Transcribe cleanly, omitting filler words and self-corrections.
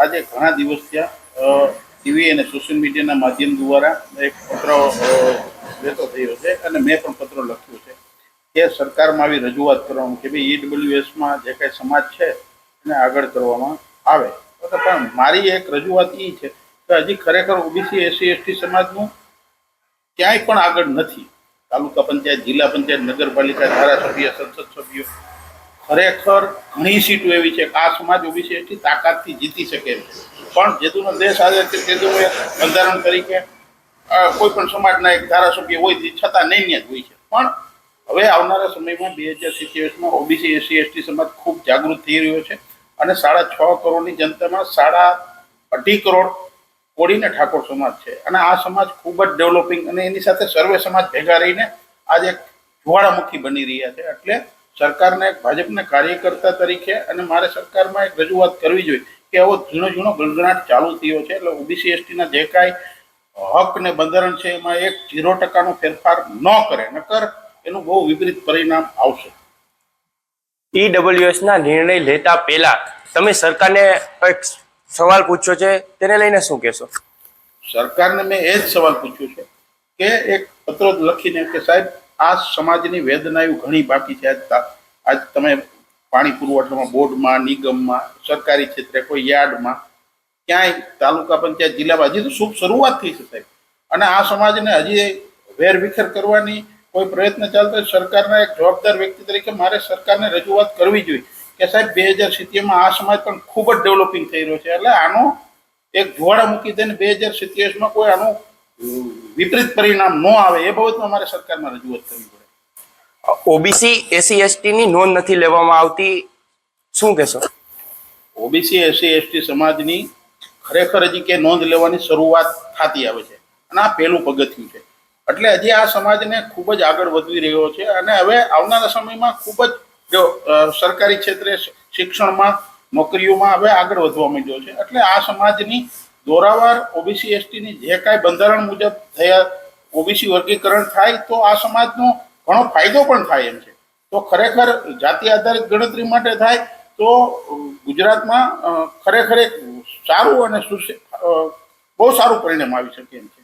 આજે ઘણા દિવસ ત્યાં ટીવી અને સોશિયલ મીડિયાના માધ્યમ દ્વારા એક પત્ર લેતો થયો છે અને મેં પણ પત્ર લખ્યો છે કે સરકારમાં આવી રજૂઆત કરવાનું કે ભાઈ ઈડબ્લ્યુએસમાં જે કાંઈ સમાજ છે એને આગળ કરવામાં આવે. પણ મારી એક રજૂઆત એ છે કે હજી ખરેખર ઓબીસી એસસી એસટી સમાજનું ક્યાંય પણ આગળ નથી. તાલુકા પંચાયત, જિલ્લા પંચાયત, નગરપાલિકા, ધારાસભ્ય, સંસદ સભ્યો, ખરેખર ઘણી સીટો એવી છે કે આ સમાજ ઓબીસી એસટી તાકાતથી જીતી શકે છે. પણ જેતુનો દેશ આવે છે તેનું એક બંધારણ તરીકે કોઈ પણ સમાજના એક ધારાસભ્ય હોય છતાં નહીં જ હોય છે. પણ હવે આવનારા સમયમાં 2027માં ઓબીસી એસસી એસટી સમાજ ખૂબ જાગૃત થઈ રહ્યો છે અને 6.5 કરોડની જનતામાં 2.5 કરોડ કોળીને ઠાકોર સમાજ છે અને આ સમાજ ખૂબ જ ડેવલપિંગ અને એની સાથે સર્વે સમાજ ભેગા રહીને આજે એક જ્વાળામુખી બની રહ્યા છે. એટલે સરકારને એક ભાજપના કાર્યકર્તા તરીકે અને મારે સરકારમાં એક રજૂઆત કરવી જોઈએ કે આવો ઝીણો ગણગણાટ ચાલુ થયો છે. એટલે ઓબીસી એસટીના જે કાંઈ હક ને બંધારણ છે એમાં 0% ફેરફાર ન કરે, નકર એનું બહુ વિપરીત પરિણામ આવશે. ઈડબ્લ્યુએસ ના નિર્ણય લેતા પહેલા તમે સરકારને એક સવાલ પૂછ્યો છે, તેને લઈને શું કહેશો? સરકારને મેં એ જ સવાલ પૂછ્યો છે કે એક પત્ર લખીને કે સાહેબ આ સમાજની વેદનાઓ ઘણી બાકી છે. આજ તમે પાણી પુરવઠામાં, બોર્ડમાં, નિગમમાં, સરકારી ક્ષેત્રે, કોઈ યાર્ડમાં, ક્યાંય તાલુકા પંચાયત, જિલ્લામાં હજી તો શુભ શરૂઆત થઈ છે સાહેબ. અને આ સમાજને હજી વેરવિખેર કરવાની કોઈ પ્રયત્ન ચાલતો હોય. સરકારના એક જવાબદાર વ્યક્તિ તરીકે મારે સરકારને રજૂઆત કરવી જોઈએ કે સાહેબ 2070માં આ સમાજ પણ ખૂબ જ ડેવલપિંગ થઈ રહ્યો છે. એટલે આનો એક જુવાળા મૂકી દઈને 2027માં કોઈ આનું વિપરીત પરિણામ ન આવે એ બાબતમાં મારે સરકારમાં રજૂઆત કરવી પડે. ઓબીસી એસસી એસટી ની નોંધ નથી લેવામાં આવતી, શું કહેશો? ઓબીસી એસસી એસટી સમાજની ખરેખર હજી કે નોંધ લેવાની શરૂઆત થતી આવે છે અને આ પહેલું પગથિયું છે. એટલે હજી આ સમાજને ખૂબ જ આગળ વધવી રહ્યો છે અને હવે આવનારા સમયમાં ખૂબ જ સરકારી ક્ષેત્રે, શિક્ષણમાં, નોકરીઓમાં હવે આગળ વધવા માંડ્યો છે. એટલે આ સમાજની દોરાવાર ઓબીસી એસટીની જે કાંઈ બંધારણ મુજબ થયા ઓબીસી વર્ગીકરણ થાય તો આ સમાજનો ઘણો ફાયદો પણ થાય એમ છે. તો ખરેખર જાતિ આધારિત ગણતરી માટે થાય તો ગુજરાતમાં ખરેખર એક સારું અને બહુ સારું પરિણામ આવી શકે એમ છે.